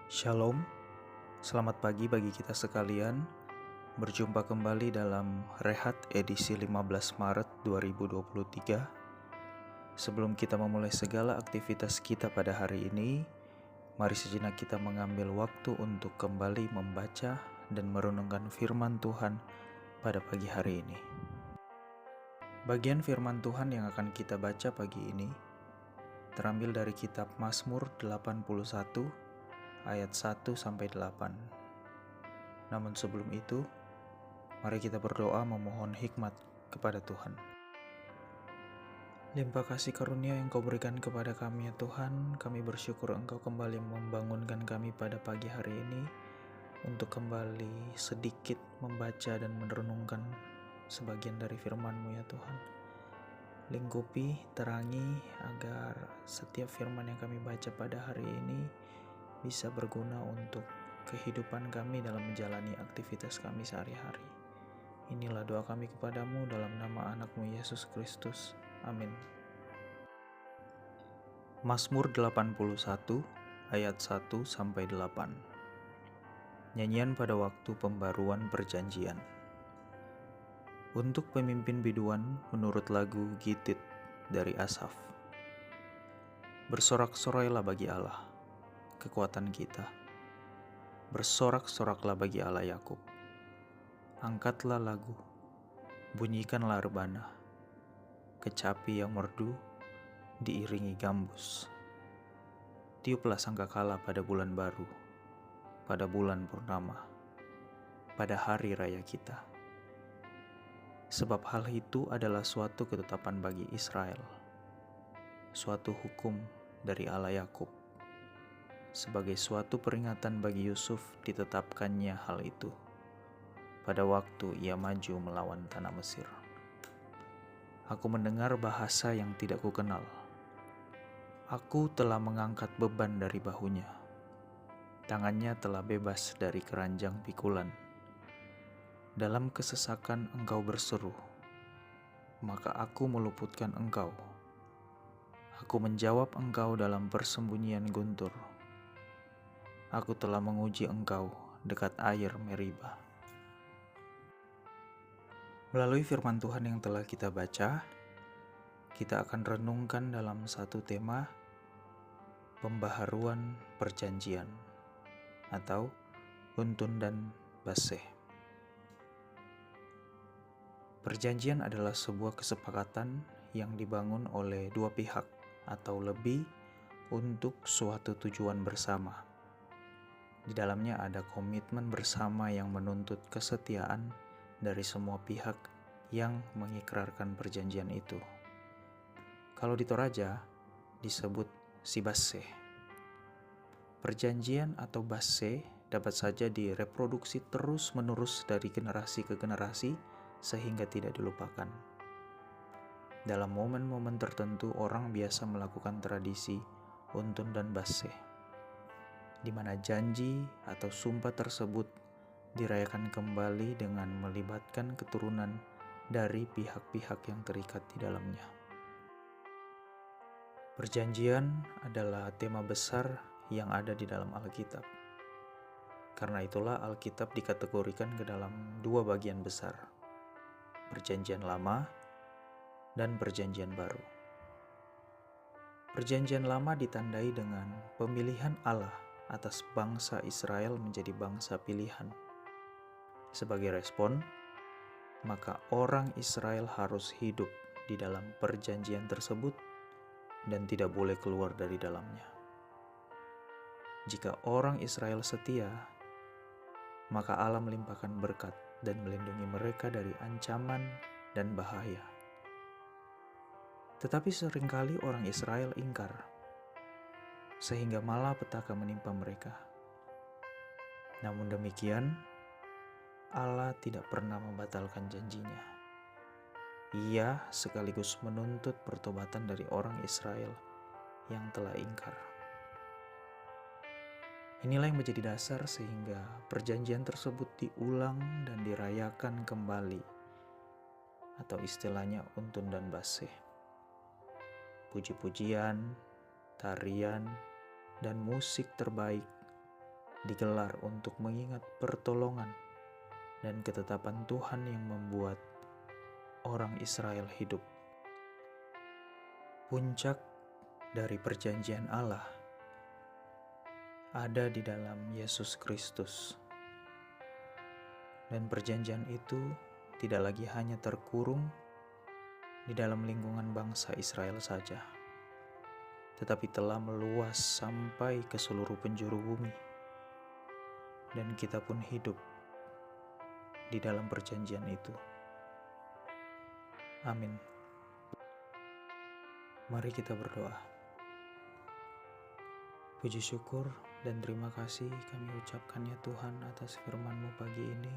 Shalom, selamat pagi bagi kita sekalian. Berjumpa kembali dalam Rehat edisi 15 Maret 2023. Sebelum kita memulai segala aktivitas kita pada hari ini, mari sejenak kita mengambil waktu untuk kembali membaca dan merenungkan firman Tuhan pada pagi hari ini. Bagian firman Tuhan yang akan kita baca pagi ini terambil dari kitab Mazmur 81 ayat 1-8. Namun sebelum itu, mari kita berdoa memohon hikmat kepada Tuhan. Limpah kasih karunia yang Kau berikan kepada kami ya Tuhan, kami bersyukur Engkau kembali membangunkan kami pada pagi hari ini untuk kembali sedikit membaca dan merenungkan sebagian dari firman-Mu ya Tuhan. Lingkupi, terangi agar setiap firman yang kami baca pada hari ini bisa berguna untuk kehidupan kami dalam menjalani aktivitas kami sehari-hari. Inilah doa kami kepadamu dalam nama anak-Mu Yesus Kristus. Amin. Mazmur 81 ayat 1-8. Nyanyian pada waktu pembaruan perjanjian. Untuk pemimpin biduan menurut lagu Gitit dari Asaf. Bersorak-sorailah bagi Allah, kekuatan kita. Bersorak-soraklah bagi Allah Yakub. Angkatlah lagu, bunyikanlah rebana. Kecapi yang merdu diiringi gambus. Tiuplah sangkakala pada bulan baru, pada bulan purnama, pada hari raya kita. Sebab hal itu adalah suatu ketetapan bagi Israel, suatu hukum dari Allah Yakub. Sebagai suatu peringatan bagi Yusuf ditetapkannya hal itu pada waktu ia maju melawan tanah Mesir. Aku mendengar bahasa yang tidak kukenal. Aku telah mengangkat beban dari bahunya. Tangannya telah bebas dari keranjang pikulan. Dalam kesesakan engkau berseru, maka aku meluputkan engkau. Aku menjawab engkau dalam persembunyian guntur. Aku telah menguji engkau dekat air Meriba. Melalui firman Tuhan yang telah kita baca, kita akan renungkan dalam satu tema pembaharuan perjanjian atau Untun dan Baseh. Perjanjian adalah sebuah kesepakatan yang dibangun oleh dua pihak atau lebih untuk suatu tujuan bersama. Di dalamnya ada komitmen bersama yang menuntut kesetiaan dari semua pihak yang mengikrarkan perjanjian itu. Kalau di Toraja disebut sibaseh. Perjanjian atau baseh dapat saja direproduksi terus-menerus dari generasi ke generasi sehingga tidak dilupakan. Dalam momen-momen tertentu orang biasa melakukan tradisi untun dan baseh, di mana janji atau sumpah tersebut dirayakan kembali dengan melibatkan keturunan dari pihak-pihak yang terikat di dalamnya. Perjanjian adalah tema besar yang ada di dalam Alkitab. Karena itulah Alkitab dikategorikan ke dalam dua bagian besar, Perjanjian Lama dan Perjanjian Baru. Perjanjian Lama ditandai dengan pemilihan Allah atas bangsa Israel menjadi bangsa pilihan. Sebagai respon, maka orang Israel harus hidup di dalam perjanjian tersebut dan tidak boleh keluar dari dalamnya. Jika orang Israel setia, maka Allah melimpahkan berkat dan melindungi mereka dari ancaman dan bahaya. Tetapi seringkali orang Israel ingkar, sehingga malapetaka menimpa mereka. Namun demikian, Allah tidak pernah membatalkan janjinya. Ia sekaligus menuntut pertobatan dari orang Israel yang telah ingkar. Inilah yang menjadi dasar sehingga perjanjian tersebut diulang dan dirayakan kembali, atau istilahnya untun dan baseh. Puji-pujian, tarian, dan musik terbaik digelar untuk mengingat pertolongan dan ketetapan Tuhan yang membuat orang Israel hidup. Puncak dari perjanjian Allah ada di dalam Yesus Kristus. Dan perjanjian itu tidak lagi hanya terkurung di dalam lingkungan bangsa Israel saja, tetapi telah meluas sampai ke seluruh penjuru bumi. Dan kita pun hidup di dalam perjanjian itu. Amin. Mari kita berdoa. Puji syukur dan terima kasih kami ucapkan ya Tuhan atas firman-Mu pagi ini.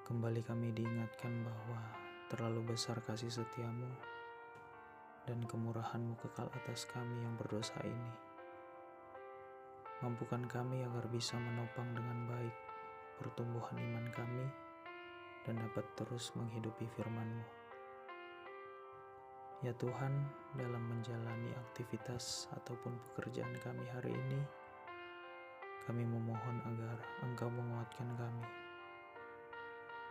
Kembali kami diingatkan bahwa terlalu besar kasih setia-Mu dan kemurahan-Mu kekal atas kami yang berdosa ini. Mampukan kami agar bisa menopang dengan baik pertumbuhan iman kami dan dapat terus menghidupi firman-Mu. Ya Tuhan, dalam menjalani aktivitas ataupun pekerjaan kami hari ini, kami memohon agar Engkau menguatkan kami.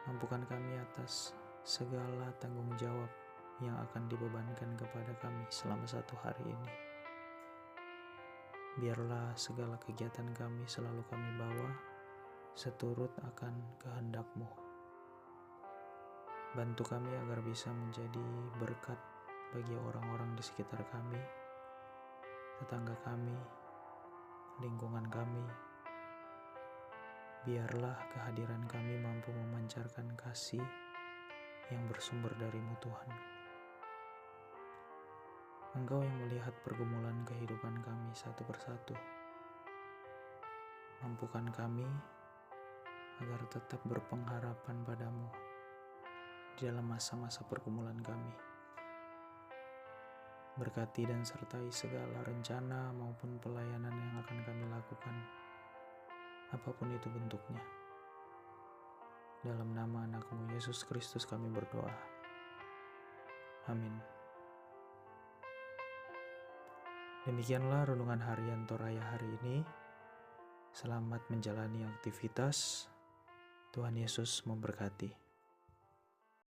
Mampukan kami atas segala tanggung jawab yang akan dibebankan kepada kami selama satu hari ini. Biarlah segala kegiatan kami selalu kami bawa seturut akan kehendak-Mu. Bantu kami agar bisa menjadi berkat bagi orang-orang di sekitar kami, tetangga kami, lingkungan kami. Biarlah kehadiran kami mampu memancarkan kasih yang bersumber dari-Mu Tuhan. Engkau yang melihat pergumulan kehidupan kami satu persatu. Mampukan kami agar tetap berpengharapan pada-Mu di dalam masa-masa pergumulan kami. Berkati dan sertai segala rencana maupun pelayanan yang akan kami lakukan, apapun itu bentuknya. Dalam nama anak-Mu Yesus Kristus kami berdoa. Amin. Demikianlah renungan harian Toraya hari ini. Selamat menjalani aktivitas. Tuhan Yesus memberkati.